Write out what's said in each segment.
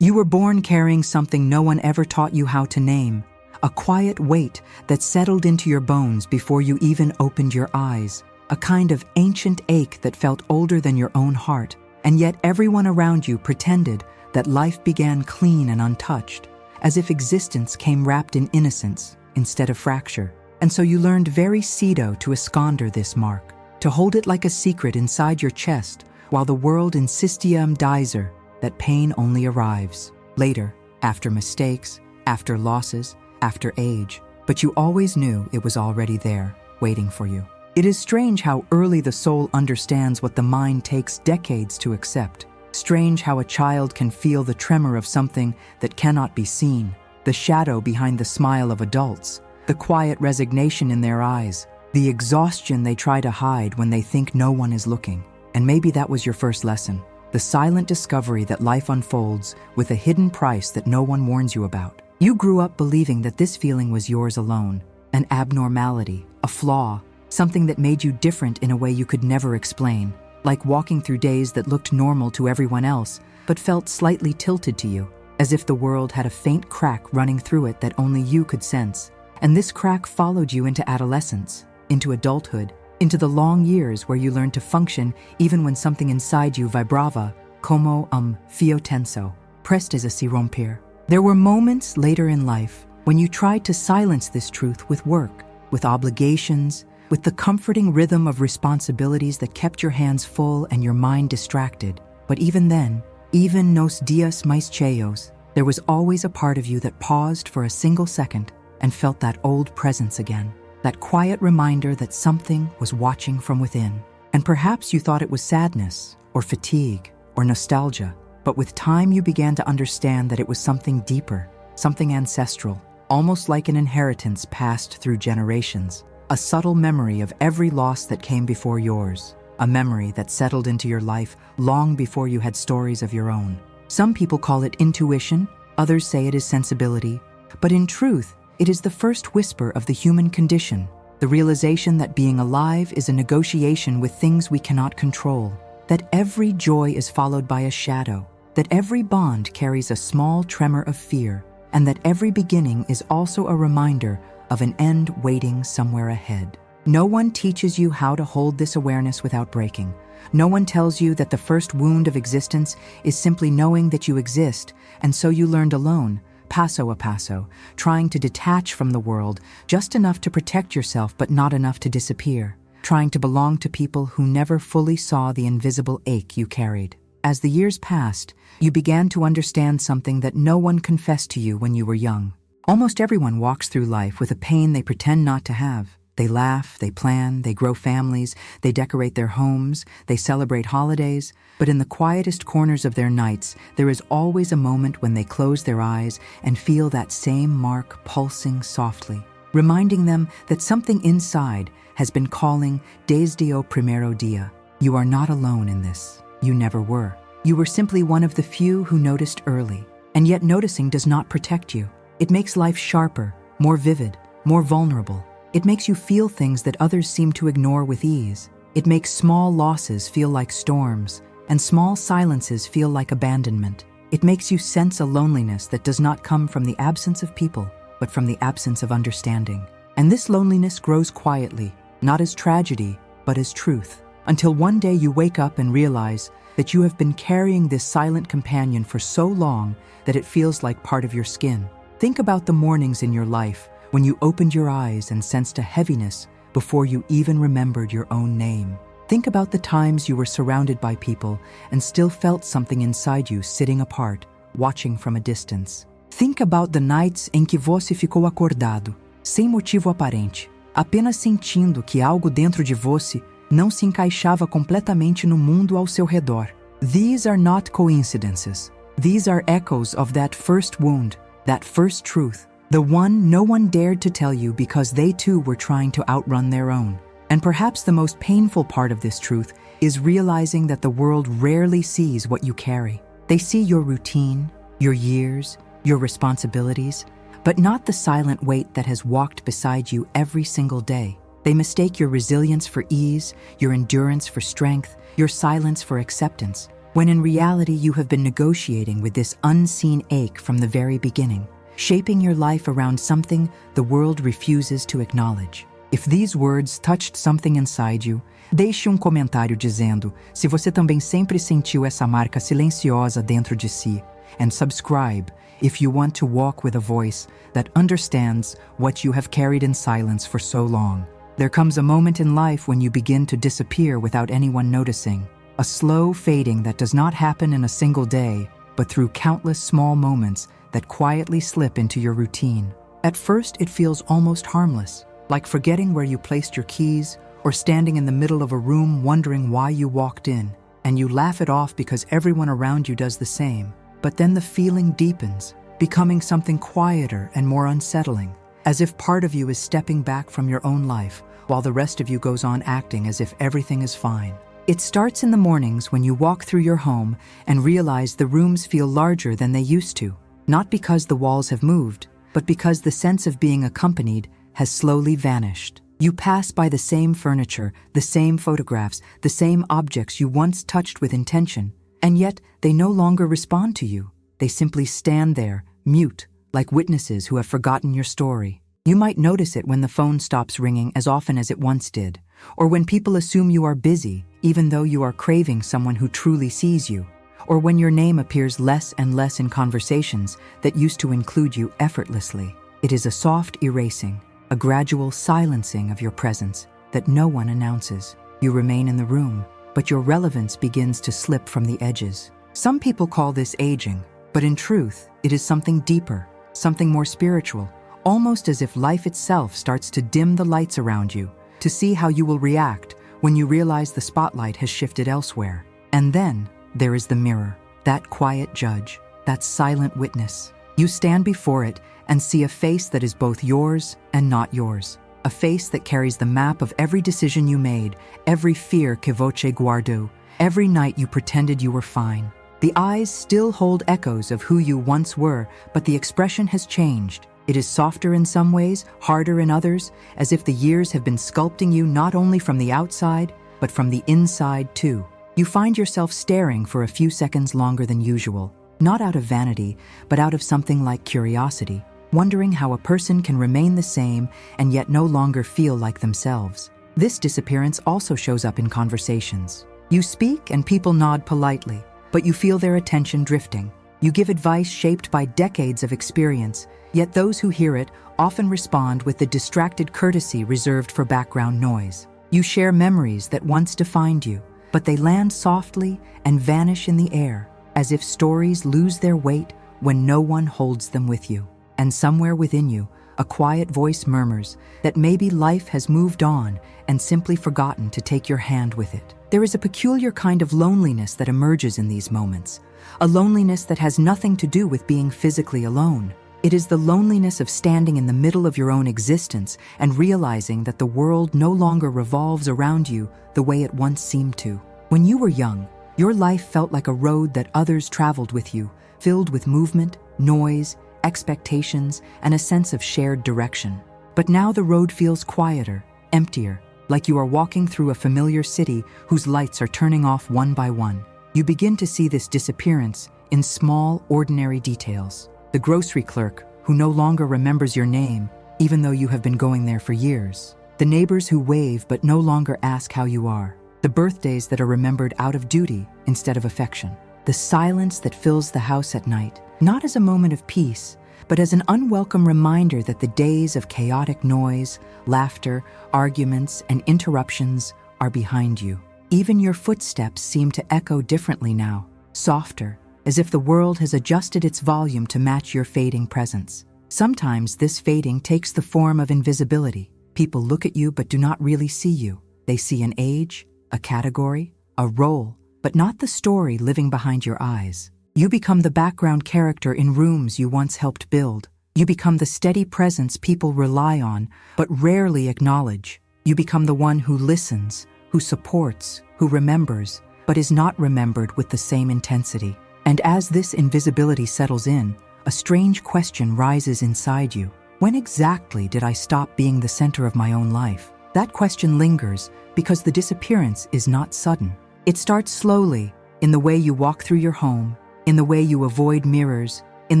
You were born carrying something no one ever taught you how to name, a quiet weight that settled into your bones before you even opened your eyes, a kind of ancient ache that felt older than your own heart, and yet everyone around you pretended that life began clean and untouched, as if existence came wrapped in innocence instead of fracture. And so you learned very pseudo to esconder this mark, to hold it like a secret inside your chest, while the world insistia dizer that pain only arrives later, after mistakes, after losses, after age, but you always knew it was already there, waiting for you. It is strange how early the soul understands what the mind takes decades to accept. Strange how a child can feel the tremor of something that cannot be seen, the shadow behind the smile of adults, the quiet resignation in their eyes, the exhaustion they try to hide when they think no one is looking. And maybe that was your first lesson, the silent discovery that life unfolds with a hidden price that no one warns you about. You grew up believing that this feeling was yours alone, an abnormality, a flaw, something that made you different in a way you could never explain, like walking through days that looked normal to everyone else, but felt slightly tilted to you, as if the world had a faint crack running through it that only you could sense. And this crack followed you into adolescence, into adulthood, into the long years where you learned to function even when something inside you vibrava, como fio tenso, prestes a se romper. There were moments later in life when you tried to silence this truth with work, with obligations, with the comforting rhythm of responsibilities that kept your hands full and your mind distracted. But even then, even nos dias mais cheios, there was always a part of you that paused for a single second and felt that old presence again, that quiet reminder that something was watching from within. And perhaps you thought it was sadness, or fatigue, or nostalgia, but with time you began to understand that it was something deeper, something ancestral, almost like an inheritance passed through generations, a subtle memory of every loss that came before yours, a memory that settled into your life long before you had stories of your own. Some people call it intuition, others say it is sensibility, but in truth, it is the first whisper of the human condition, the realization that being alive is a negotiation with things we cannot control, that every joy is followed by a shadow, that every bond carries a small tremor of fear, and that every beginning is also a reminder of an end waiting somewhere ahead. No one teaches you how to hold this awareness without breaking. No one tells you that the first wound of existence is simply knowing that you exist, and so you learned alone, paso a paso, trying to detach from the world just enough to protect yourself but not enough to disappear, trying to belong to people who never fully saw the invisible ache you carried. As the years passed, you began to understand something that no one confessed to you when you were young. Almost everyone walks through life with a pain they pretend not to have. They laugh, they plan, they grow families, they decorate their homes, they celebrate holidays, but in the quietest corners of their nights, there is always a moment when they close their eyes and feel that same mark pulsing softly, reminding them that something inside has been calling desde o primero dia. You are not alone in this. You never were. You were simply one of the few who noticed early, and yet noticing does not protect you. It makes life sharper, more vivid, more vulnerable. It makes you feel things that others seem to ignore with ease. It makes small losses feel like storms, and small silences feel like abandonment. It makes you sense a loneliness that does not come from the absence of people, but from the absence of understanding. And this loneliness grows quietly, not as tragedy, but as truth, until one day you wake up and realize that you have been carrying this silent companion for so long that it feels like part of your skin. Think about the mornings in your life when you opened your eyes and sensed a heaviness before you even remembered your own name. Think about the times you were surrounded by people and still felt something inside you sitting apart, watching from a distance. Think about the nights em que você ficou acordado, sem motivo aparente, apenas sentindo que algo dentro de você não se encaixava completamente no mundo ao seu redor. These are not coincidences. These are echoes of that first wound, that first truth, the one no one dared to tell you because they too were trying to outrun their own. And perhaps the most painful part of this truth is realizing that the world rarely sees what you carry. They see your routine, your years, your responsibilities, but not the silent weight that has walked beside you every single day. They mistake your resilience for ease, your endurance for strength, your silence for acceptance, when in reality you have been negotiating with this unseen ache from the very beginning, shaping your life around something the world refuses to acknowledge. If these words touched something inside you, deixe comentário dizendo se você também sempre sentiu essa marca silenciosa dentro de si, and subscribe if you want to walk with a voice that understands what you have carried in silence for so long. There comes a moment in life when you begin to disappear without anyone noticing, a slow fading that does not happen in a single day, but through countless small moments that quietly slip into your routine. At first, it feels almost harmless, like forgetting where you placed your keys or standing in the middle of a room wondering why you walked in, and you laugh it off because everyone around you does the same. But then the feeling deepens, becoming something quieter and more unsettling, as if part of you is stepping back from your own life, while the rest of you goes on acting as if everything is fine. It starts in the mornings when you walk through your home and realize the rooms feel larger than they used to, not because the walls have moved, but because the sense of being accompanied has slowly vanished. You pass by the same furniture, the same photographs, the same objects you once touched with intention, and yet they no longer respond to you. They simply stand there, mute, like witnesses who have forgotten your story. You might notice it when the phone stops ringing as often as it once did, or when people assume you are busy, even though you are craving someone who truly sees you, or when your name appears less and less in conversations that used to include you effortlessly. It is a soft erasing, a gradual silencing of your presence that no one announces. You remain in the room, but your relevance begins to slip from the edges. Some people call this aging, but in truth, it is something deeper, something more spiritual, almost as if life itself starts to dim the lights around you, to see how you will react when you realize the spotlight has shifted elsewhere. And then there is the mirror, that quiet judge, that silent witness. You stand before it and see a face that is both yours and not yours, a face that carries the map of every decision you made, every fear que voce guardou, every night you pretended you were fine. The eyes still hold echoes of who you once were, but the expression has changed. It is softer in some ways, harder in others, as if the years have been sculpting you not only from the outside, but from the inside too. You find yourself staring for a few seconds longer than usual, not out of vanity, but out of something like curiosity, wondering how a person can remain the same and yet no longer feel like themselves. This disappearance also shows up in conversations. You speak and people nod politely, but you feel their attention drifting. You give advice shaped by decades of experience, yet those who hear it often respond with the distracted courtesy reserved for background noise. You share memories that once defined you, but they land softly and vanish in the air, as if stories lose their weight when no one holds them with you. And somewhere within you, a quiet voice murmurs that maybe life has moved on and simply forgotten to take your hand with it. There is a peculiar kind of loneliness that emerges in these moments, a loneliness that has nothing to do with being physically alone. It is the loneliness of standing in the middle of your own existence and realizing that the world no longer revolves around you the way it once seemed to. When you were young, your life felt like a road that others traveled with you, filled with movement, noise, expectations, and a sense of shared direction. But now the road feels quieter, emptier, like you are walking through a familiar city whose lights are turning off one by one. You begin to see this disappearance in small, ordinary details. The grocery clerk who no longer remembers your name, even though you have been going there for years. The neighbors who wave but no longer ask how you are. The birthdays that are remembered out of duty instead of affection. The silence that fills the house at night, not as a moment of peace, but as an unwelcome reminder that the days of chaotic noise, laughter, arguments, and interruptions are behind you. Even your footsteps seem to echo differently now, softer, as if the world has adjusted its volume to match your fading presence. Sometimes this fading takes the form of invisibility. People look at you but do not really see you. They see an age, a category, a role, but not the story living behind your eyes. You become the background character in rooms you once helped build. You become the steady presence people rely on but rarely acknowledge. You become the one who listens, who supports, who remembers, but is not remembered with the same intensity. And as this invisibility settles in, a strange question rises inside you. When exactly did I stop being the center of my own life? That question lingers because the disappearance is not sudden. It starts slowly, in the way you walk through your home, in the way you avoid mirrors, in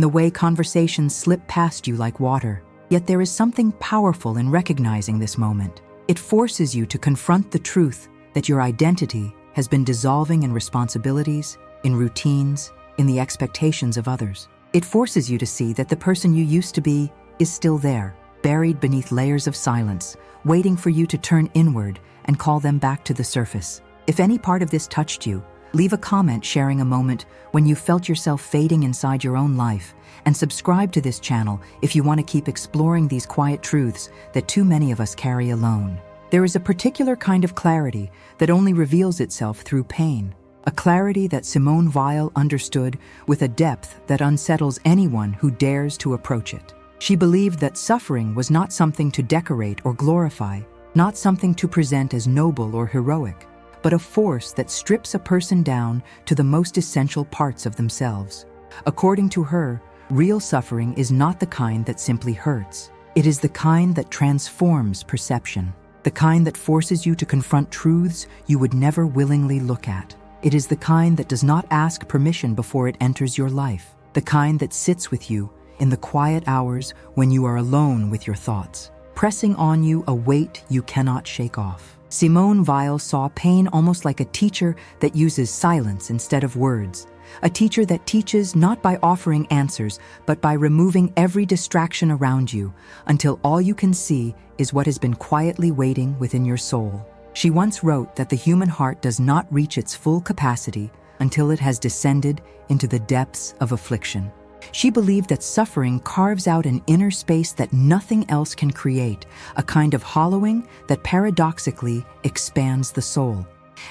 the way conversations slip past you like water. Yet there is something powerful in recognizing this moment. It forces you to confront the truth that your identity has been dissolving in responsibilities, in routines, in the expectations of others. It forces you to see that the person you used to be is still there, buried beneath layers of silence, waiting for you to turn inward and call them back to the surface. If any part of this touched you, leave a comment sharing a moment when you felt yourself fading inside your own life, and subscribe to this channel if you want to keep exploring these quiet truths that too many of us carry alone. There is a particular kind of clarity that only reveals itself through pain, a clarity that Simone Weil understood with a depth that unsettles anyone who dares to approach it. She believed that suffering was not something to decorate or glorify, not something to present as noble or heroic, but a force that strips a person down to the most essential parts of themselves. According to her, real suffering is not the kind that simply hurts. It is the kind that transforms perception, the kind that forces you to confront truths you would never willingly look at. It is the kind that does not ask permission before it enters your life, the kind that sits with you in the quiet hours when you are alone with your thoughts, pressing on you a weight you cannot shake off. Simone Weil saw pain almost like a teacher that uses silence instead of words, a teacher that teaches not by offering answers, but by removing every distraction around you until all you can see is what has been quietly waiting within your soul. She once wrote that the human heart does not reach its full capacity until it has descended into the depths of affliction. She believed that suffering carves out an inner space that nothing else can create, a kind of hollowing that paradoxically expands the soul.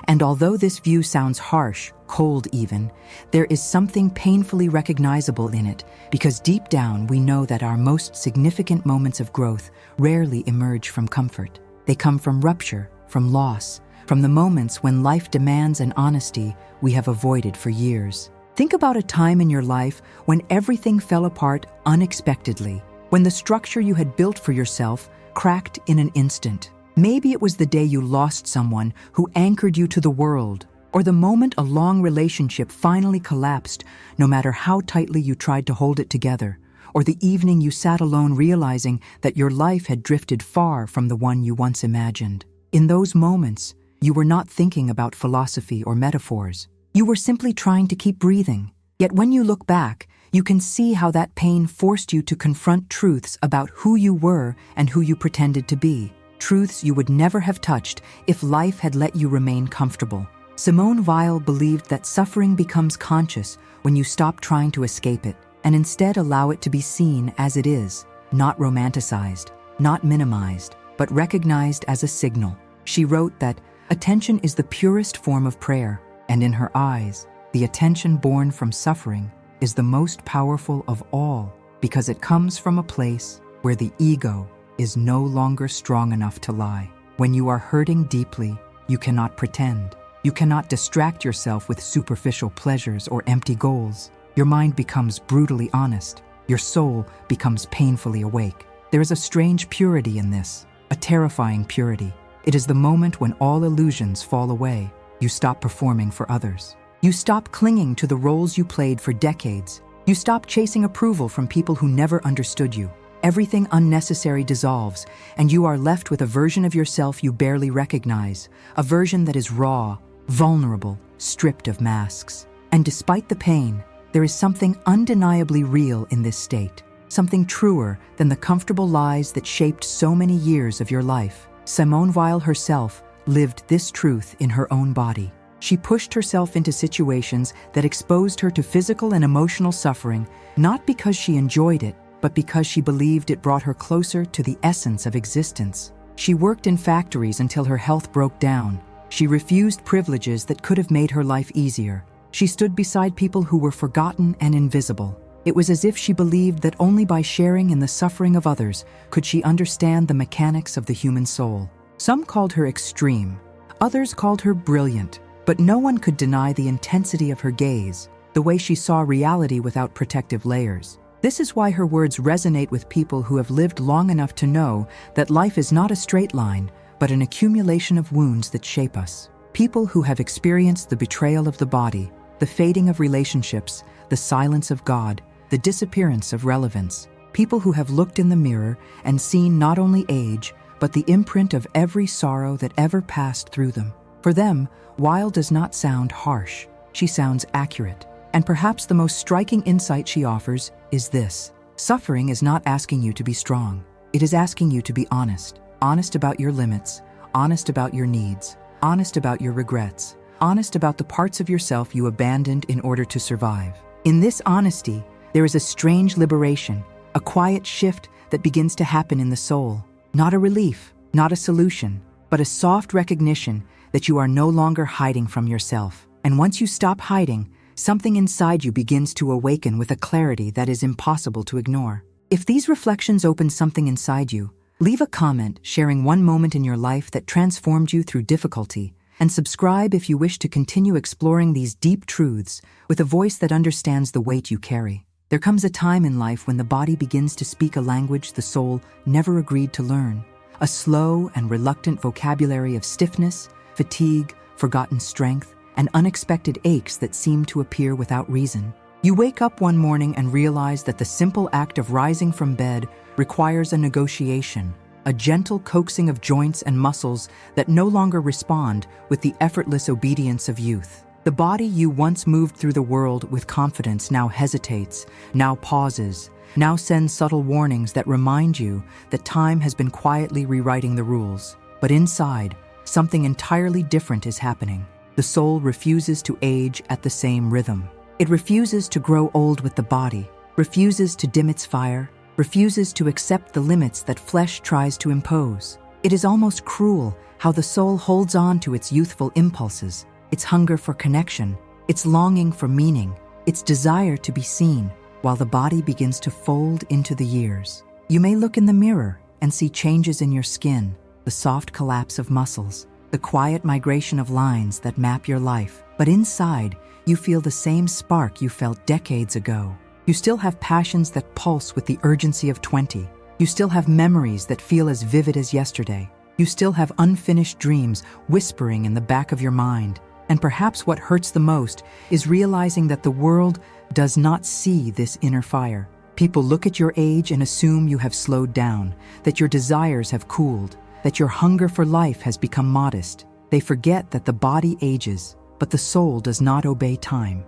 And although this view sounds harsh, cold even, there is something painfully recognizable in it, because deep down we know that our most significant moments of growth rarely emerge from comfort. They come from rupture, from loss, from the moments when life demands an honesty we have avoided for years. Think about a time in your life when everything fell apart unexpectedly, when the structure you had built for yourself cracked in an instant. Maybe it was the day you lost someone who anchored you to the world, or the moment a long relationship finally collapsed, no matter how tightly you tried to hold it together, or the evening you sat alone realizing that your life had drifted far from the one you once imagined. In those moments, you were not thinking about philosophy or metaphors. You were simply trying to keep breathing. Yet when you look back, you can see how that pain forced you to confront truths about who you were and who you pretended to be. Truths you would never have touched if life had let you remain comfortable. Simone Weil believed that suffering becomes conscious when you stop trying to escape it and instead allow it to be seen as it is, not romanticized, not minimized, but recognized as a signal. She wrote that attention is the purest form of prayer, and in her eyes, the attention born from suffering is the most powerful of all because it comes from a place where the ego is no longer strong enough to lie. When you are hurting deeply, you cannot pretend. You cannot distract yourself with superficial pleasures or empty goals. Your mind becomes brutally honest. Your soul becomes painfully awake. There is a strange purity in this, a terrifying purity. It is the moment when all illusions fall away. You stop performing for others. You stop clinging to the roles you played for decades. You stop chasing approval from people who never understood you. Everything unnecessary dissolves, and you are left with a version of yourself you barely recognize, a version that is raw, vulnerable, stripped of masks. And despite the pain, there is something undeniably real in this state, something truer than the comfortable lies that shaped so many years of your life. Simone Weil herself lived this truth in her own body. She pushed herself into situations that exposed her to physical and emotional suffering, not because she enjoyed it, but because she believed it brought her closer to the essence of existence. She worked in factories until her health broke down. She refused privileges that could have made her life easier. She stood beside people who were forgotten and invisible. It was as if she believed that only by sharing in the suffering of others could she understand the mechanics of the human soul. Some called her extreme, others called her brilliant, but no one could deny the intensity of her gaze, the way she saw reality without protective layers. This is why her words resonate with people who have lived long enough to know that life is not a straight line, but an accumulation of wounds that shape us. People who have experienced the betrayal of the body, the fading of relationships, the silence of God, the disappearance of relevance. People who have looked in the mirror and seen not only age, but the imprint of every sorrow that ever passed through them. For them, Weil does not sound harsh. She sounds accurate. And perhaps the most striking insight she offers is this: suffering is not asking you to be strong. It is asking you to be honest. Honest about your limits, honest about your needs, honest about your regrets, honest about the parts of yourself you abandoned in order to survive. In this honesty, there is a strange liberation, a quiet shift that begins to happen in the soul. Not a relief, not a solution, but a soft recognition that you are no longer hiding from yourself. And once you stop hiding, something inside you begins to awaken with a clarity that is impossible to ignore. If these reflections open something inside you, leave a comment sharing one moment in your life that transformed you through difficulty, and subscribe if you wish to continue exploring these deep truths with a voice that understands the weight you carry. There comes a time in life when the body begins to speak a language the soul never agreed to learn, a slow and reluctant vocabulary of stiffness, fatigue, forgotten strength, and unexpected aches that seem to appear without reason. You wake up one morning and realize that the simple act of rising from bed requires a negotiation, a gentle coaxing of joints and muscles that no longer respond with the effortless obedience of youth. The body you once moved through the world with confidence now hesitates, now pauses, now sends subtle warnings that remind you that time has been quietly rewriting the rules. But inside, something entirely different is happening. The soul refuses to age at the same rhythm. It refuses to grow old with the body, refuses to dim its fire, refuses to accept the limits that flesh tries to impose. It is almost cruel how the soul holds on to its youthful impulses, its hunger for connection, its longing for meaning, its desire to be seen, while the body begins to fold into the years. You may look in the mirror and see changes in your skin, the soft collapse of muscles, the quiet migration of lines that map your life. But inside, you feel the same spark you felt decades ago. You still have passions that pulse with the urgency of 20. You still have memories that feel as vivid as yesterday. You still have unfinished dreams whispering in the back of your mind. And perhaps what hurts the most is realizing that the world does not see this inner fire. People look at your age and assume you have slowed down, that your desires have cooled, that your hunger for life has become modest. They forget that the body ages, but the soul does not obey time.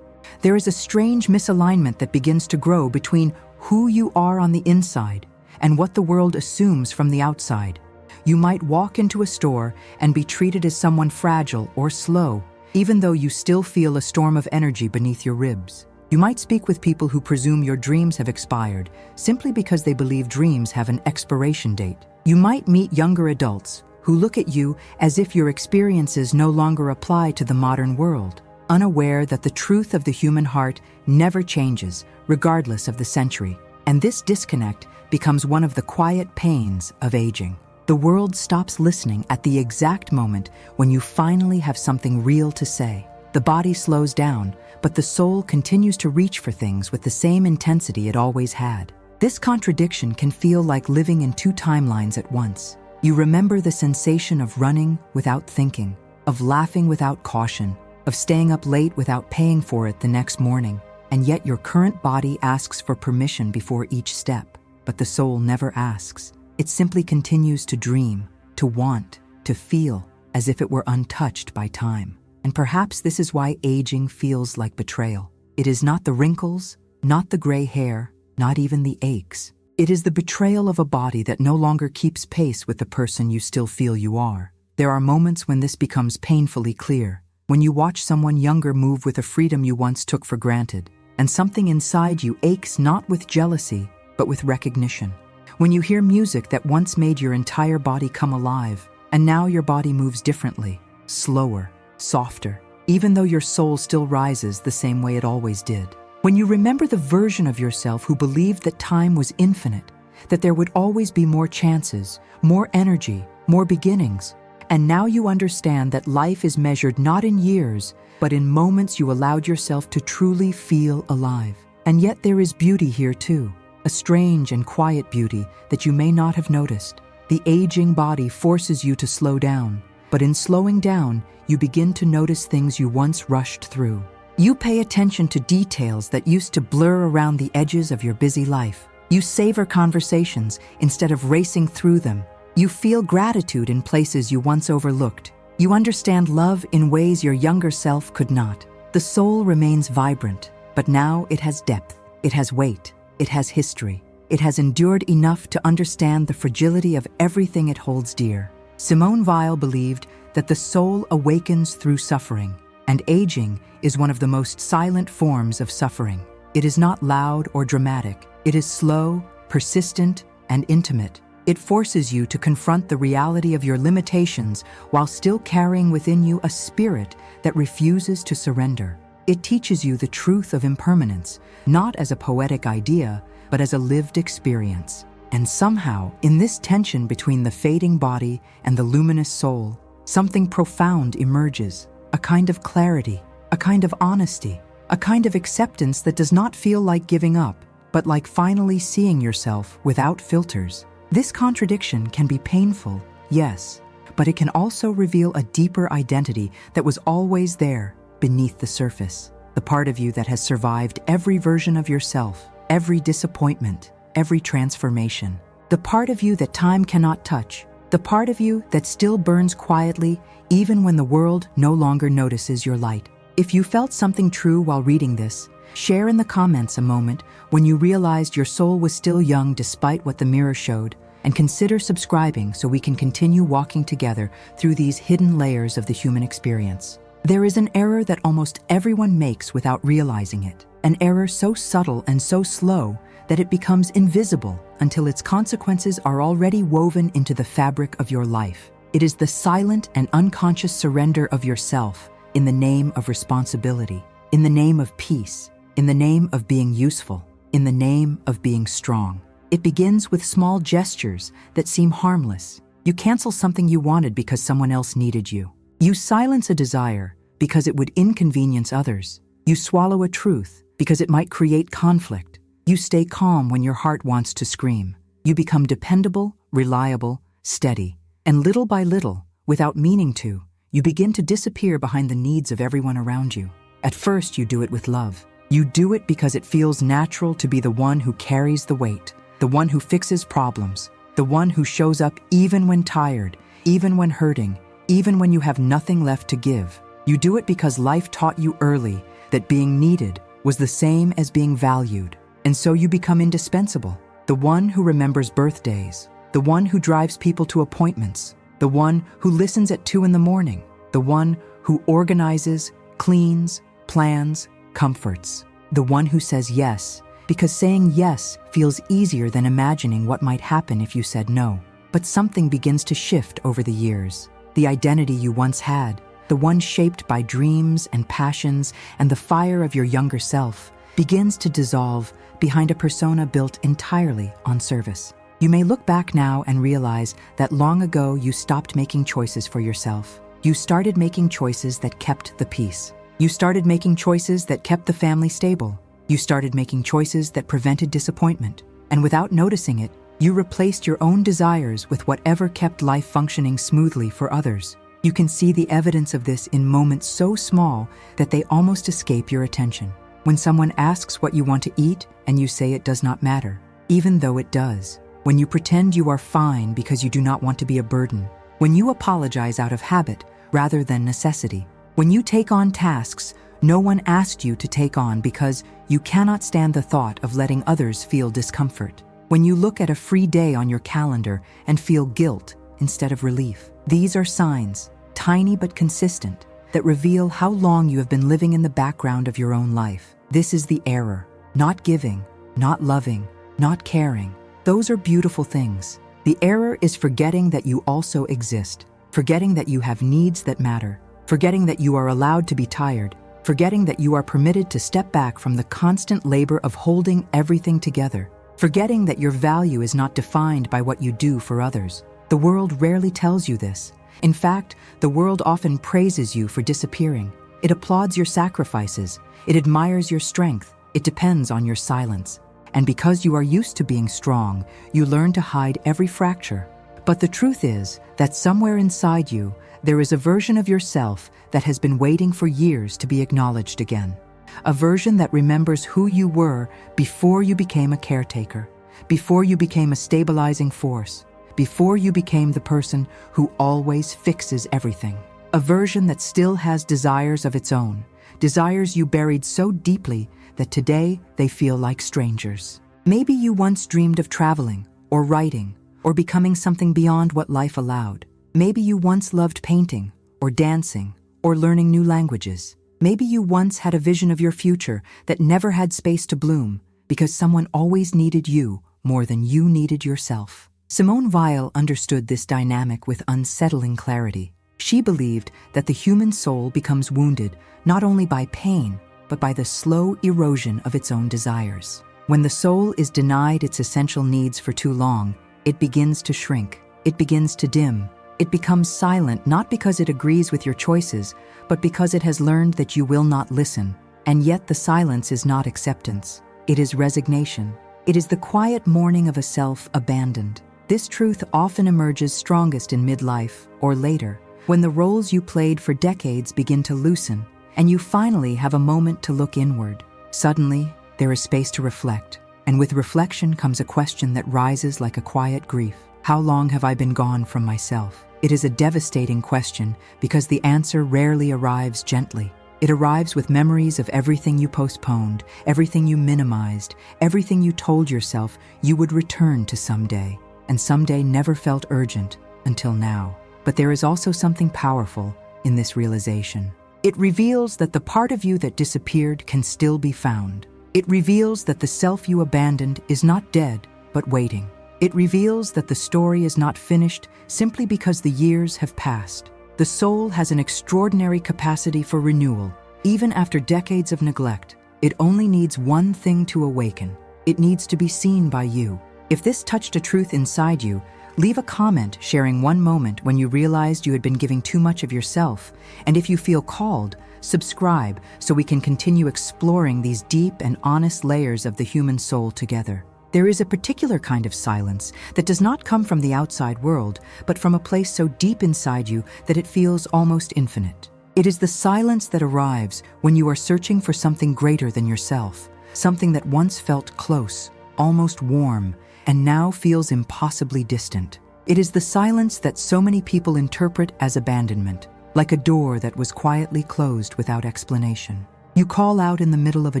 There is a strange misalignment that begins to grow between who you are on the inside and what the world assumes from the outside. You might walk into a store and be treated as someone fragile or slow, even though you still feel a storm of energy beneath your ribs. You might speak with people who presume your dreams have expired simply because they believe dreams have an expiration date. You might meet younger adults who look at you as if your experiences no longer apply to the modern world, unaware that the truth of the human heart never changes, regardless of the century. And this disconnect becomes one of the quiet pains of aging. The world stops listening at the exact moment when you finally have something real to say. The body slows down, but the soul continues to reach for things with the same intensity it always had. This contradiction can feel like living in two timelines at once. You remember the sensation of running without thinking, of laughing without caution, of staying up late without paying for it the next morning, and yet your current body asks for permission before each step. But the soul never asks. It simply continues to dream, to want, to feel, as if it were untouched by time. And perhaps this is why aging feels like betrayal. It is not the wrinkles, not the gray hair, not even the aches. It is the betrayal of a body that no longer keeps pace with the person you still feel you are. There are moments when this becomes painfully clear, when you watch someone younger move with a freedom you once took for granted, and something inside you aches not with jealousy, but with recognition. When you hear music that once made your entire body come alive, and now your body moves differently, slower, softer, even though your soul still rises the same way it always did. When you remember the version of yourself who believed that time was infinite, that there would always be more chances, more energy, more beginnings, and now you understand that life is measured not in years, but in moments you allowed yourself to truly feel alive. And yet there is beauty here too. A strange and quiet beauty that you may not have noticed. The aging body forces you to slow down, but in slowing down, you begin to notice things you once rushed through. You pay attention to details that used to blur around the edges of your busy life. You savor conversations instead of racing through them. You feel gratitude in places you once overlooked. You understand love in ways your younger self could not. The soul remains vibrant, but now it has depth, it has weight, it has history. It has endured enough to understand the fragility of everything it holds dear. Simone Weil believed that the soul awakens through suffering, and aging is one of the most silent forms of suffering. It is not loud or dramatic. It is slow, persistent, and intimate. It forces you to confront the reality of your limitations while still carrying within you a spirit that refuses to surrender. It teaches you the truth of impermanence, not as a poetic idea, but as a lived experience. And somehow, in this tension between the fading body and the luminous soul, something profound emerges, a kind of clarity, a kind of honesty, a kind of acceptance that does not feel like giving up, but like finally seeing yourself without filters. This contradiction can be painful, yes, but it can also reveal a deeper identity that was always there beneath the surface, the part of you that has survived every version of yourself, every disappointment, every transformation, the part of you that time cannot touch, the part of you that still burns quietly even when the world no longer notices your light. If you felt something true while reading this, share in the comments a moment when you realized your soul was still young despite what the mirror showed, and consider subscribing so we can continue walking together through these hidden layers of the human experience. There is an error that almost everyone makes without realizing it, an error so subtle and so slow that it becomes invisible until its consequences are already woven into the fabric of your life. It is the silent and unconscious surrender of yourself in the name of responsibility, in the name of peace, in the name of being useful, in the name of being strong. It begins with small gestures that seem harmless. You cancel something you wanted because someone else needed you. You silence a desire because it would inconvenience others. You swallow a truth because it might create conflict. You stay calm when your heart wants to scream. You become dependable, reliable, steady. And little by little, without meaning to, you begin to disappear behind the needs of everyone around you. At first, you do it with love. You do it because it feels natural to be the one who carries the weight, the one who fixes problems, the one who shows up even when tired, even when hurting, even when you have nothing left to give. You do it because life taught you early that being needed was the same as being valued. And so you become indispensable, the one who remembers birthdays, the one who drives people to appointments, the one who listens at 2 a.m, the one who organizes, cleans, plans, comforts, the one who says yes, because saying yes feels easier than imagining what might happen if you said no. But something begins to shift over the years. The identity you once had, the one shaped by dreams and passions and the fire of your younger self, begins to dissolve behind a persona built entirely on service. You may look back now and realize that long ago you stopped making choices for yourself. You started making choices that kept the peace. You started making choices that kept the family stable. You started making choices that prevented disappointment. And without noticing it, you replaced your own desires with whatever kept life functioning smoothly for others. You can see the evidence of this in moments so small that they almost escape your attention. When someone asks what you want to eat and you say it does not matter, even though it does. When you pretend you are fine because you do not want to be a burden. When you apologize out of habit rather than necessity. When you take on tasks no one asked you to take on because you cannot stand the thought of letting others feel discomfort. When you look at a free day on your calendar and feel guilt instead of relief. These are signs, tiny but consistent, that reveal how long you have been living in the background of your own life. This is the error. Not giving, not loving, not caring. Those are beautiful things. The error is forgetting that you also exist, forgetting that you have needs that matter, forgetting that you are allowed to be tired, forgetting that you are permitted to step back from the constant labor of holding everything together, forgetting that your value is not defined by what you do for others. The world rarely tells you this. In fact, the world often praises you for disappearing. It applauds your sacrifices. It admires your strength. It depends on your silence. And because you are used to being strong, you learn to hide every fracture. But the truth is that somewhere inside you, there is a version of yourself that has been waiting for years to be acknowledged again. A version that remembers who you were before you became a caretaker, before you became a stabilizing force, before you became the person who always fixes everything. A version that still has desires of its own, desires you buried so deeply that today they feel like strangers. Maybe you once dreamed of traveling, or writing, or becoming something beyond what life allowed. Maybe you once loved painting, or dancing, or learning new languages. Maybe you once had a vision of your future that never had space to bloom because someone always needed you more than you needed yourself. Simone Weil understood this dynamic with unsettling clarity. She believed that the human soul becomes wounded not only by pain, but by the slow erosion of its own desires. When the soul is denied its essential needs for too long, it begins to shrink, it begins to dim, it becomes silent not because it agrees with your choices, but because it has learned that you will not listen. And yet the silence is not acceptance, it is resignation. It is the quiet mourning of a self abandoned. This truth often emerges strongest in midlife or later, when the roles you played for decades begin to loosen, and you finally have a moment to look inward. Suddenly, there is space to reflect, and with reflection comes a question that rises like a quiet grief. How long have I been gone from myself? It is a devastating question because the answer rarely arrives gently. It arrives with memories of everything you postponed, everything you minimized, everything you told yourself you would return to someday. And someday never felt urgent until now. But there is also something powerful in this realization. It reveals that the part of you that disappeared can still be found. It reveals that the self you abandoned is not dead, but waiting. It reveals that the story is not finished simply because the years have passed. The soul has an extraordinary capacity for renewal. Even after decades of neglect, it only needs one thing to awaken. It needs to be seen by you. If this touched a truth inside you, leave a comment sharing one moment when you realized you had been giving too much of yourself. And if you feel called, subscribe so we can continue exploring these deep and honest layers of the human soul together. There is a particular kind of silence that does not come from the outside world, but from a place so deep inside you that it feels almost infinite. It is the silence that arrives when you are searching for something greater than yourself, something that once felt close, almost warm, and now feels impossibly distant. It is the silence that so many people interpret as abandonment, like a door that was quietly closed without explanation. You call out in the middle of a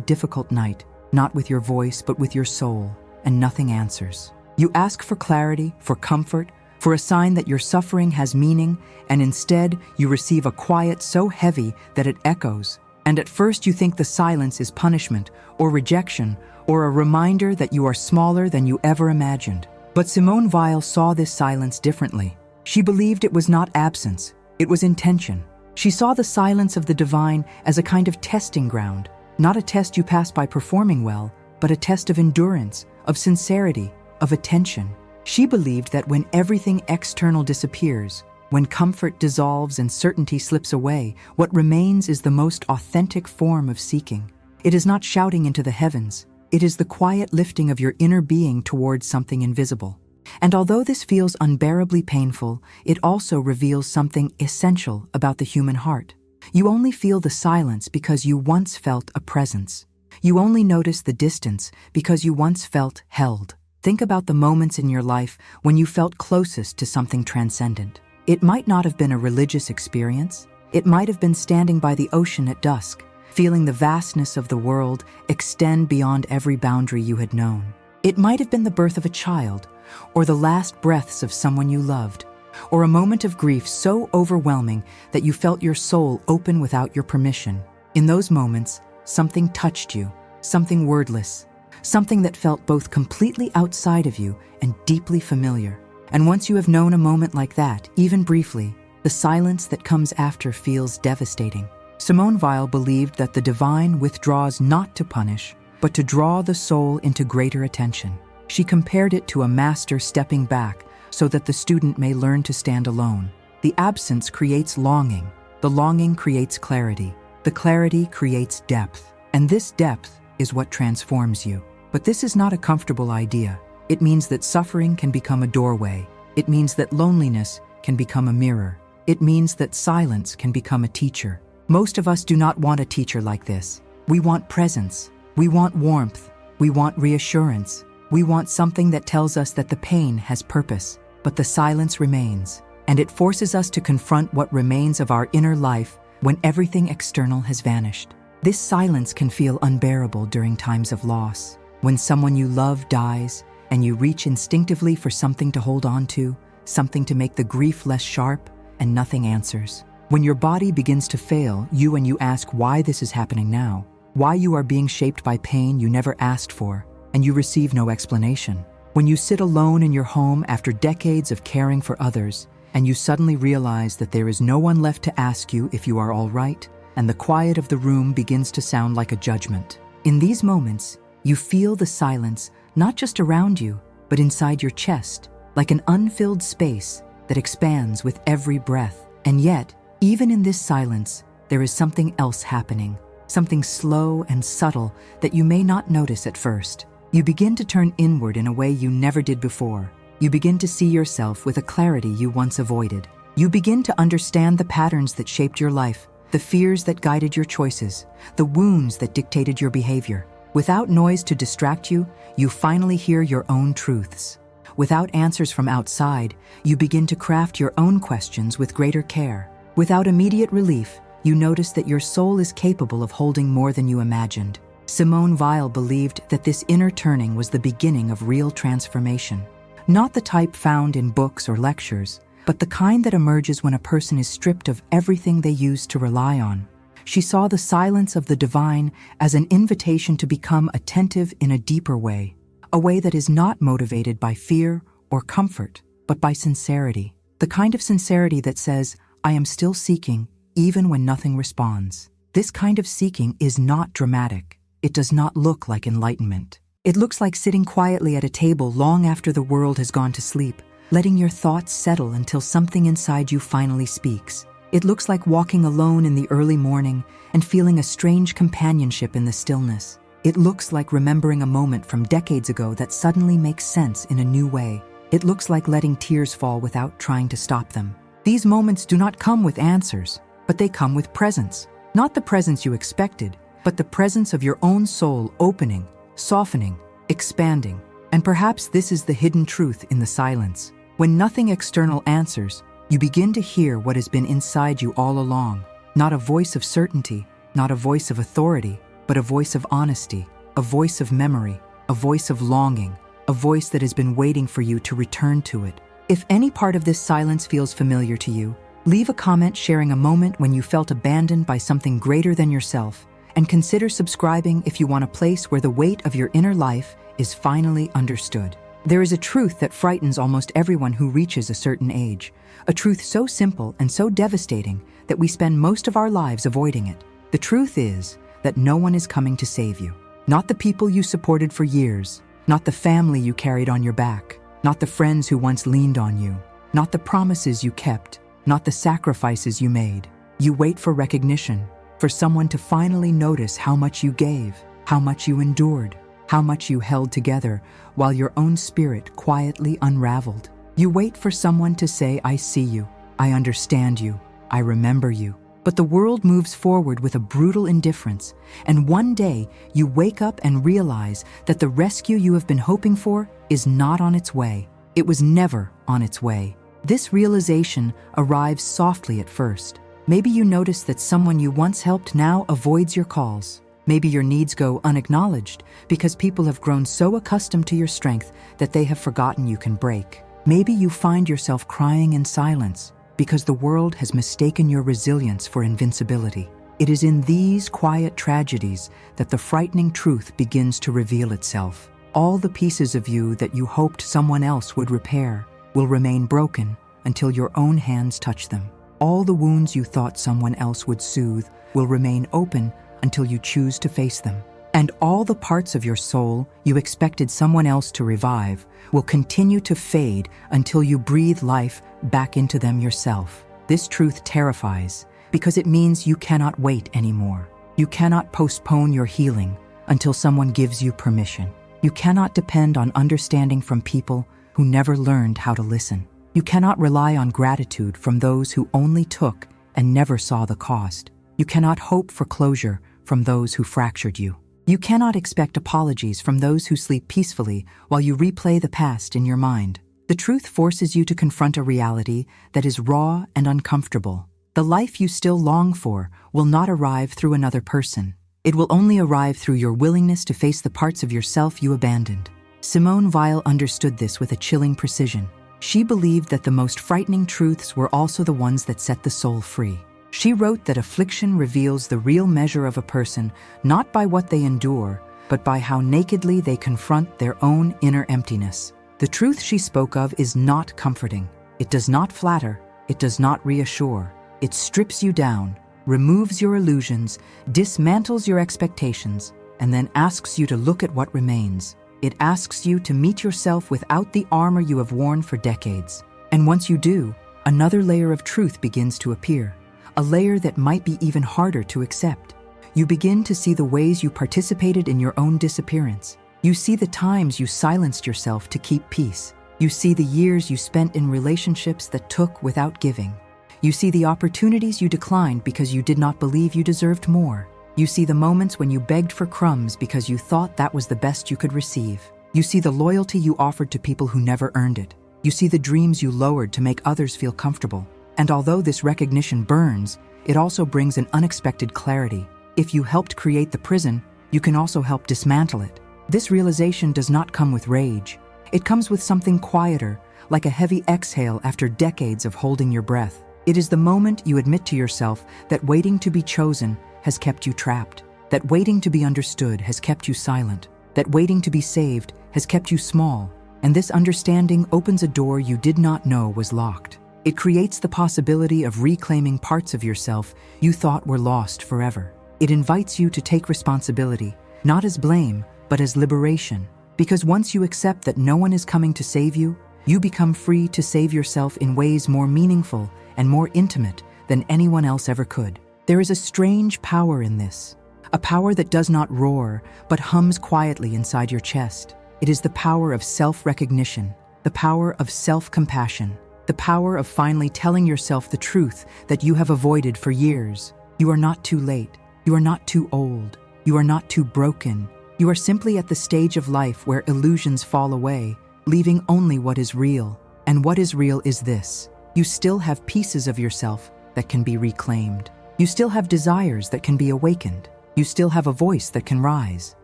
difficult night, not with your voice but with your soul, and nothing answers. You ask for clarity, for comfort, for a sign that your suffering has meaning, and instead you receive a quiet so heavy that it echoes. And at first you think the silence is punishment or rejection, or a reminder that you are smaller than you ever imagined. But Simone Weil saw this silence differently. She believed it was not absence, it was intention. She saw the silence of the divine as a kind of testing ground, not a test you pass by performing well, but a test of endurance, of sincerity, of attention. She believed that when everything external disappears, when comfort dissolves and certainty slips away, what remains is the most authentic form of seeking. It is not shouting into the heavens. It is the quiet lifting of your inner being towards something invisible. And although this feels unbearably painful, it also reveals something essential about the human heart. You only feel the silence because you once felt a presence. You only notice the distance because you once felt held. Think about the moments in your life when you felt closest to something transcendent. It might not have been a religious experience. It might have been standing by the ocean at dusk, feeling the vastness of the world extend beyond every boundary you had known. It might have been the birth of a child, or the last breaths of someone you loved, or a moment of grief so overwhelming that you felt your soul open without your permission. In those moments, something touched you, something wordless, something that felt both completely outside of you and deeply familiar. And once you have known a moment like that, even briefly, the silence that comes after feels devastating. Simone Weil believed that the divine withdraws not to punish, but to draw the soul into greater attention. She compared it to a master stepping back so that the student may learn to stand alone. The absence creates longing. The longing creates clarity. The clarity creates depth. And this depth is what transforms you. But this is not a comfortable idea. It means that suffering can become a doorway, It means that loneliness can become a mirror. It means that silence can become a teacher. Most of us do not want a teacher like this. We want presence. We want warmth. We want reassurance. We want something that tells us that the pain has purpose, but the silence remains. And it forces us to confront what remains of our inner life when everything external has vanished. This silence can feel unbearable during times of loss. When someone you love dies, and you reach instinctively for something to hold on to, something to make the grief less sharp, and nothing answers. When your body begins to fail you and you ask why this is happening now, why you are being shaped by pain you never asked for, and you receive no explanation. When you sit alone in your home after decades of caring for others, and you suddenly realize that there is no one left to ask you if you are all right, and the quiet of the room begins to sound like a judgment. In these moments, you feel the silence not just around you, but inside your chest, like an unfilled space that expands with every breath. And yet, even in this silence, there is something else happening, something slow and subtle that you may not notice at first. You begin to turn inward in a way you never did before. You begin to see yourself with a clarity you once avoided. You begin to understand the patterns that shaped your life, the fears that guided your choices, the wounds that dictated your behavior. Without noise to distract you, you finally hear your own truths. Without answers from outside, you begin to craft your own questions with greater care. Without immediate relief, you notice that your soul is capable of holding more than you imagined. Simone Weil believed that this inner turning was the beginning of real transformation. Not the type found in books or lectures, but the kind that emerges when a person is stripped of everything they used to rely on. She saw the silence of the divine as an invitation to become attentive in a deeper way, a way that is not motivated by fear or comfort, but by sincerity. The kind of sincerity that says, I am still seeking, even when nothing responds. This kind of seeking is not dramatic. It does not look like enlightenment. It looks like sitting quietly at a table long after the world has gone to sleep, letting your thoughts settle until something inside you finally speaks. It looks like walking alone in the early morning and feeling a strange companionship in the stillness. It looks like remembering a moment from decades ago that suddenly makes sense in a new way. It looks like letting tears fall without trying to stop them. These moments do not come with answers, but they come with presence. Not the presence you expected, but the presence of your own soul opening, softening, expanding. And perhaps this is the hidden truth in the silence. When nothing external answers, you begin to hear what has been inside you all along. Not a voice of certainty, not a voice of authority, but a voice of honesty, a voice of memory, a voice of longing, a voice that has been waiting for you to return to it. If any part of this silence feels familiar to you, leave a comment sharing a moment when you felt abandoned by something greater than yourself, and consider subscribing if you want a place where the weight of your inner life is finally understood. There is a truth that frightens almost everyone who reaches a certain age, a truth so simple and so devastating that we spend most of our lives avoiding it. The truth is that no one is coming to save you. Not the people you supported for years, not the family you carried on your back, not the friends who once leaned on you, not the promises you kept, not the sacrifices you made. You wait for recognition, for someone to finally notice how much you gave, how much you endured, how much you held together while your own spirit quietly unraveled. You wait for someone to say, I see you, I understand you, I remember you. But the world moves forward with a brutal indifference, and one day you wake up and realize that the rescue you have been hoping for is not on its way. It was never on its way. This realization arrives softly at first. Maybe you notice that someone you once helped now avoids your calls. Maybe your needs go unacknowledged because people have grown so accustomed to your strength that they have forgotten you can break. Maybe you find yourself crying in silence because the world has mistaken your resilience for invincibility. It is in these quiet tragedies that the frightening truth begins to reveal itself. All the pieces of you that you hoped someone else would repair will remain broken until your own hands touch them. All the wounds you thought someone else would soothe will remain open until you choose to face them. And all the parts of your soul you expected someone else to revive will continue to fade until you breathe life back into them yourself. This truth terrifies because it means you cannot wait anymore. You cannot postpone your healing until someone gives you permission. You cannot depend on understanding from people who never learned how to listen. You cannot rely on gratitude from those who only took and never saw the cost. You cannot hope for closure from those who fractured you. You cannot expect apologies from those who sleep peacefully while you replay the past in your mind. The truth forces you to confront a reality that is raw and uncomfortable. The life you still long for will not arrive through another person. It will only arrive through your willingness to face the parts of yourself you abandoned. Simone Weil understood this with a chilling precision. She believed that the most frightening truths were also the ones that set the soul free. She wrote that affliction reveals the real measure of a person not by what they endure, but by how nakedly they confront their own inner emptiness. The truth she spoke of is not comforting. It does not flatter. It does not reassure. It strips you down, removes your illusions, dismantles your expectations, and then asks you to look at what remains. It asks you to meet yourself without the armor you have worn for decades. And once you do, another layer of truth begins to appear, a layer that might be even harder to accept. You begin to see the ways you participated in your own disappearance. You see the times you silenced yourself to keep peace. You see the years you spent in relationships that took without giving. You see the opportunities you declined because you did not believe you deserved more. You see the moments when you begged for crumbs because you thought that was the best you could receive. You see the loyalty you offered to people who never earned it. You see the dreams you lowered to make others feel comfortable. And although this recognition burns, it also brings an unexpected clarity. If you helped create the prison, you can also help dismantle it. This realization does not come with rage. It comes with something quieter, like a heavy exhale after decades of holding your breath. It is the moment you admit to yourself that waiting to be chosen has kept you trapped, that waiting to be understood has kept you silent, that waiting to be saved has kept you small, and this understanding opens a door you did not know was locked. It creates the possibility of reclaiming parts of yourself you thought were lost forever. It invites you to take responsibility, not as blame, but as liberation. Because once you accept that no one is coming to save you, you become free to save yourself in ways more meaningful and more intimate than anyone else ever could. There is a strange power in this, a power that does not roar, but hums quietly inside your chest. It is the power of self-recognition, the power of self-compassion, the power of finally telling yourself the truth that you have avoided for years. You are not too late. You are not too old. You are not too broken. You are simply at the stage of life where illusions fall away, leaving only what is real. And what is real is this: you still have pieces of yourself that can be reclaimed. You still have desires that can be awakened. You still have a voice that can rise.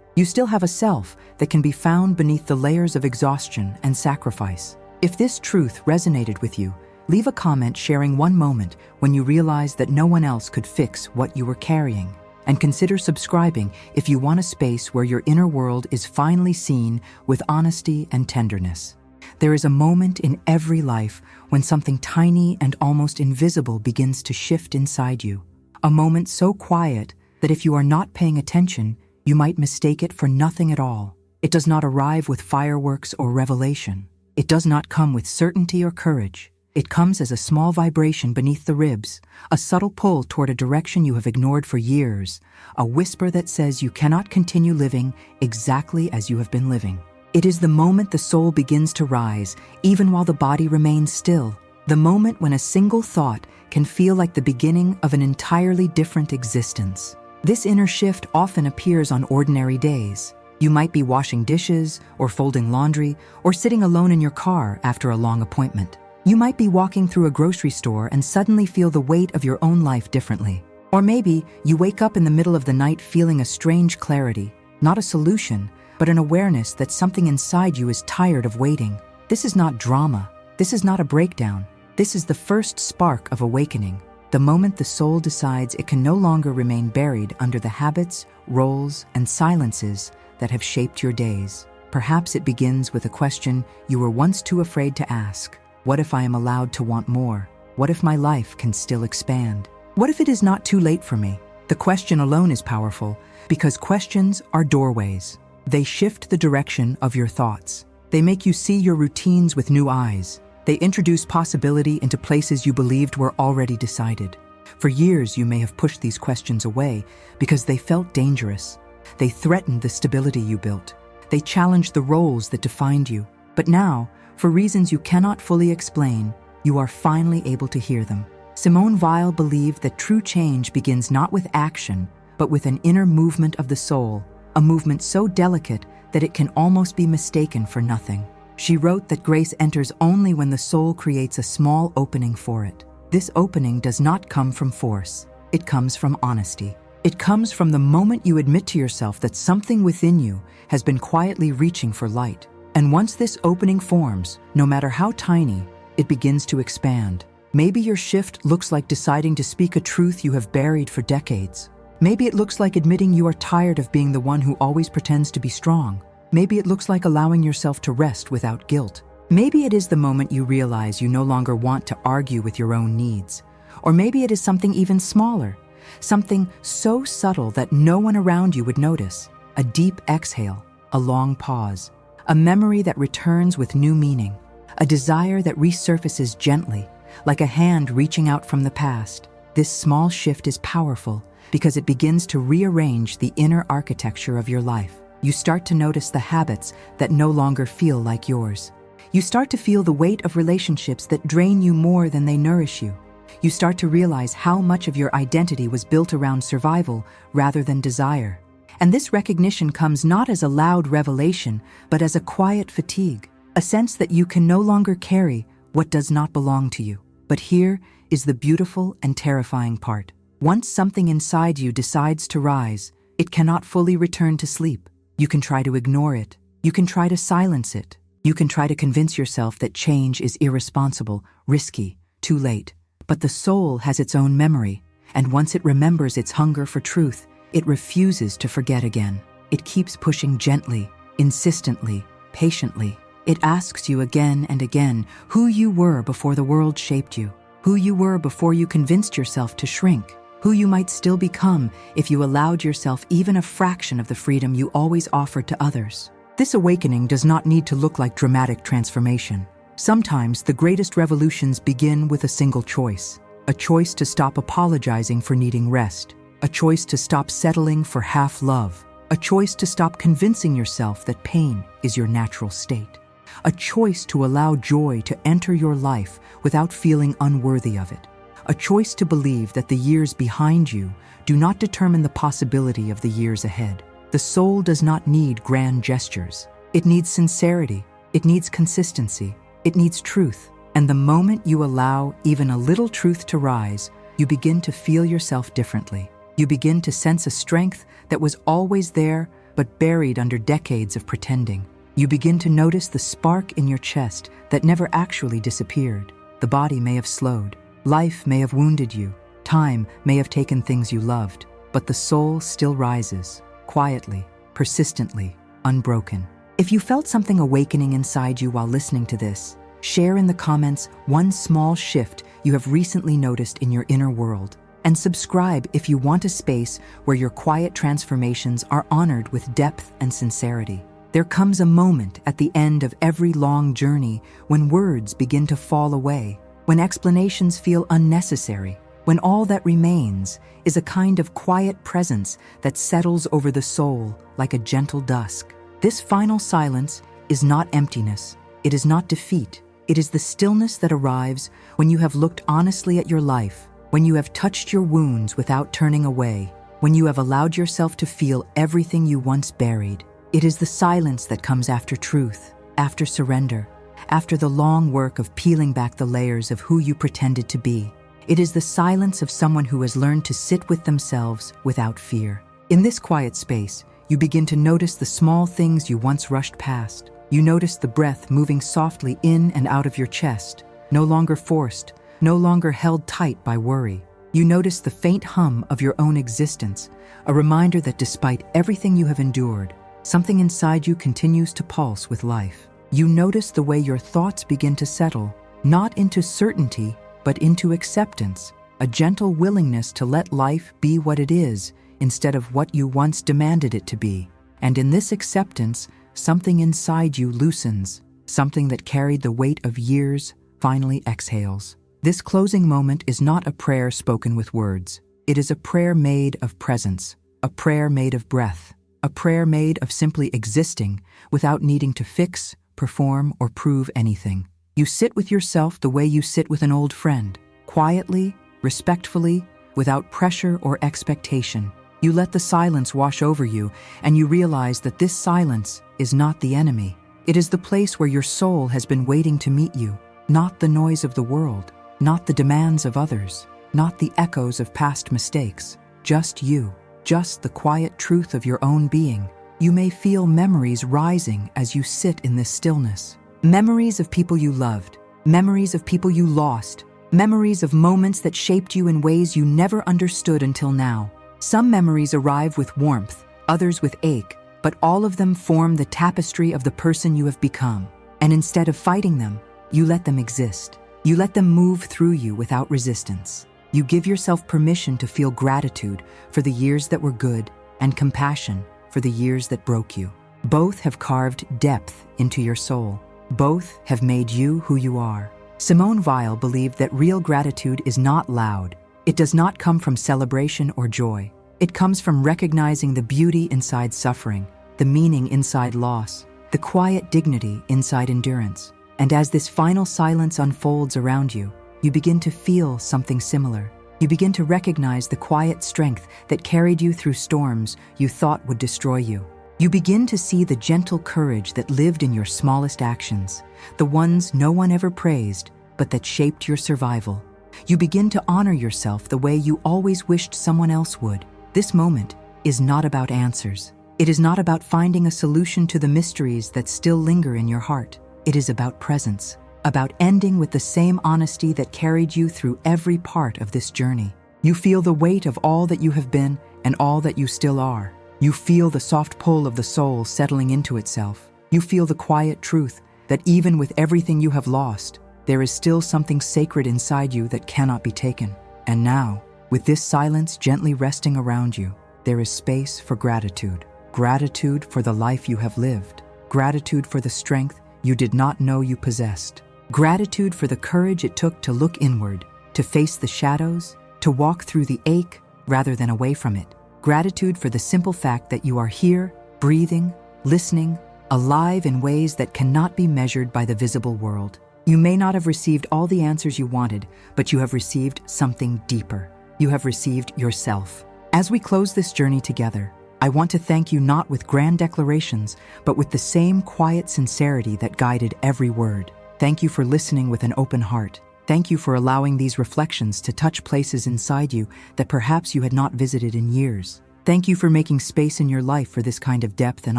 You still have a self that can be found beneath the layers of exhaustion and sacrifice. If this truth resonated with you, leave a comment sharing one moment when you realized that no one else could fix what you were carrying. And consider subscribing if you want a space where your inner world is finally seen with honesty and tenderness. There is a moment in every life when something tiny and almost invisible begins to shift inside you. A moment so quiet that if you are not paying attention, you might mistake it for nothing at all. It does not arrive with fireworks or revelation. It does not come with certainty or courage. It comes as a small vibration beneath the ribs, a subtle pull toward a direction you have ignored for years, a whisper that says you cannot continue living exactly as you have been living. It is the moment the soul begins to rise, even while the body remains still. The moment when a single thought can feel like the beginning of an entirely different existence. This inner shift often appears on ordinary days. You might be washing dishes, or folding laundry, or sitting alone in your car after a long appointment. You might be walking through a grocery store and suddenly feel the weight of your own life differently. Or maybe you wake up in the middle of the night feeling a strange clarity, not a solution, but an awareness that something inside you is tired of waiting. This is not drama. This is not a breakdown. This is the first spark of awakening, the moment the soul decides it can no longer remain buried under the habits, roles, and silences that have shaped your days. Perhaps it begins with a question you were once too afraid to ask. What if I am allowed to want more? What if my life can still expand? What if it is not too late for me? The question alone is powerful because questions are doorways. They shift the direction of your thoughts. They make you see your routines with new eyes. They introduce possibility into places you believed were already decided. For years, you may have pushed these questions away because they felt dangerous. They threatened the stability you built. They challenged the roles that defined you. But now, for reasons you cannot fully explain, you are finally able to hear them. Simone Weil believed that true change begins not with action, but with an inner movement of the soul, a movement so delicate that it can almost be mistaken for nothing. She wrote that grace enters only when the soul creates a small opening for it. This opening does not come from force. It comes from honesty. It comes from the moment you admit to yourself that something within you has been quietly reaching for light. And once this opening forms, no matter how tiny, it begins to expand. Maybe your shift looks like deciding to speak a truth you have buried for decades. Maybe it looks like admitting you are tired of being the one who always pretends to be strong. Maybe it looks like allowing yourself to rest without guilt. Maybe it is the moment you realize you no longer want to argue with your own needs. Or maybe it is something even smaller, something so subtle that no one around you would notice. A deep exhale, a long pause, a memory that returns with new meaning, a desire that resurfaces gently, like a hand reaching out from the past. This small shift is powerful because it begins to rearrange the inner architecture of your life. You start to notice the habits that no longer feel like yours. You start to feel the weight of relationships that drain you more than they nourish you. You start to realize how much of your identity was built around survival rather than desire. And this recognition comes not as a loud revelation, but as a quiet fatigue, a sense that you can no longer carry what does not belong to you. But here is the beautiful and terrifying part. Once something inside you decides to rise, it cannot fully return to sleep. You can try to ignore it. You can try to silence it. You can try to convince yourself that change is irresponsible, risky, too late. But the soul has its own memory, and once it remembers its hunger for truth, it refuses to forget again. It keeps pushing gently, insistently, patiently. It asks you again and again who you were before the world shaped you, who you were before you convinced yourself to shrink, who you might still become if you allowed yourself even a fraction of the freedom you always offered to others. This awakening does not need to look like dramatic transformation. Sometimes the greatest revolutions begin with a single choice. A choice to stop apologizing for needing rest. A choice to stop settling for half love. A choice to stop convincing yourself that pain is your natural state. A choice to allow joy to enter your life without feeling unworthy of it. A choice to believe that the years behind you do not determine the possibility of the years ahead. The soul does not need grand gestures. It needs sincerity. It needs consistency. It needs truth. And the moment you allow even a little truth to rise, you begin to feel yourself differently. You begin to sense a strength that was always there but buried under decades of pretending. You begin to notice the spark in your chest that never actually disappeared. The body may have slowed. Life may have wounded you. Time may have taken things you loved. But the soul still rises, quietly, persistently, unbroken. If you felt something awakening inside you while listening to this, share in the comments one small shift you have recently noticed in your inner world. And subscribe if you want a space where your quiet transformations are honored with depth and sincerity. There comes a moment at the end of every long journey when words begin to fall away, when explanations feel unnecessary, when all that remains is a kind of quiet presence that settles over the soul like a gentle dusk. This final silence is not emptiness. It is not defeat. It is the stillness that arrives when you have looked honestly at your life, when you have touched your wounds without turning away, when you have allowed yourself to feel everything you once buried. It is the silence that comes after truth, after surrender, after the long work of peeling back the layers of who you pretended to be. It is the silence of someone who has learned to sit with themselves without fear. In this quiet space, you begin to notice the small things you once rushed past. You notice the breath moving softly in and out of your chest, no longer forced, no longer held tight by worry. You notice the faint hum of your own existence, a reminder that despite everything you have endured, something inside you continues to pulse with life. You notice the way your thoughts begin to settle, not into certainty, but into acceptance, a gentle willingness to let life be what it is instead of what you once demanded it to be. And in this acceptance, something inside you loosens, something that carried the weight of years finally exhales. This closing moment is not a prayer spoken with words. It is a prayer made of presence, a prayer made of breath, a prayer made of simply existing without needing to fix, perform, or prove anything. You sit with yourself the way you sit with an old friend, quietly, respectfully, without pressure or expectation. You let the silence wash over you, and you realize that this silence is not the enemy. It is the place where your soul has been waiting to meet you, not the noise of the world, not the demands of others, not the echoes of past mistakes, just you, just the quiet truth of your own being. You may feel memories rising as you sit in this stillness. Memories of people you loved, memories of people you lost, memories of moments that shaped you in ways you never understood until now. Some memories arrive with warmth, others with ache, but all of them form the tapestry of the person you have become. And instead of fighting them, you let them exist. You let them move through you without resistance. You give yourself permission to feel gratitude for the years that were good and compassion for the years that broke you. Both have carved depth into your soul. Both have made you who you are. Simone Weil believed that real gratitude is not loud. It does not come from celebration or joy. It comes from recognizing the beauty inside suffering, the meaning inside loss, the quiet dignity inside endurance. And as this final silence unfolds around you, you begin to feel something similar. You begin to recognize the quiet strength that carried you through storms you thought would destroy you. You begin to see the gentle courage that lived in your smallest actions, the ones no one ever praised, but that shaped your survival. You begin to honor yourself the way you always wished someone else would. This moment is not about answers. It is not about finding a solution to the mysteries that still linger in your heart. It is about presence, about ending with the same honesty that carried you through every part of this journey. You feel the weight of all that you have been and all that you still are. You feel the soft pull of the soul settling into itself. You feel the quiet truth that even with everything you have lost, there is still something sacred inside you that cannot be taken. And now, with this silence gently resting around you, there is space for gratitude. Gratitude for the life you have lived. Gratitude for the strength you did not know you possessed. Gratitude for the courage it took to look inward, to face the shadows, to walk through the ache rather than away from it. Gratitude for the simple fact that you are here, breathing, listening, alive in ways that cannot be measured by the visible world. You may not have received all the answers you wanted, but you have received something deeper. You have received yourself. As we close this journey together, I want to thank you not with grand declarations, but with the same quiet sincerity that guided every word. Thank you for listening with an open heart. Thank you for allowing these reflections to touch places inside you that perhaps you had not visited in years. Thank you for making space in your life for this kind of depth and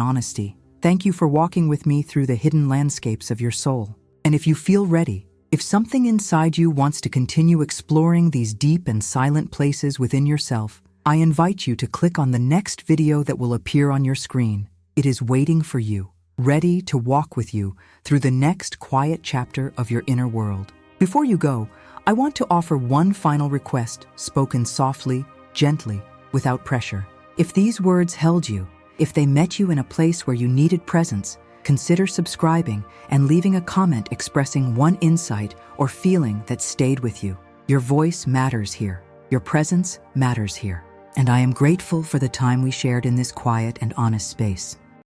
honesty. Thank you for walking with me through the hidden landscapes of your soul. And if you feel ready, if something inside you wants to continue exploring these deep and silent places within yourself, I invite you to click on the next video that will appear on your screen. It is waiting for you, ready to walk with you through the next quiet chapter of your inner world. Before you go, I want to offer one final request, spoken softly, gently, without pressure. If these words held you, if they met you in a place where you needed presence, consider subscribing and leaving a comment expressing one insight or feeling that stayed with you. Your voice matters here. Your presence matters here. And I am grateful for the time we shared in this quiet and honest space.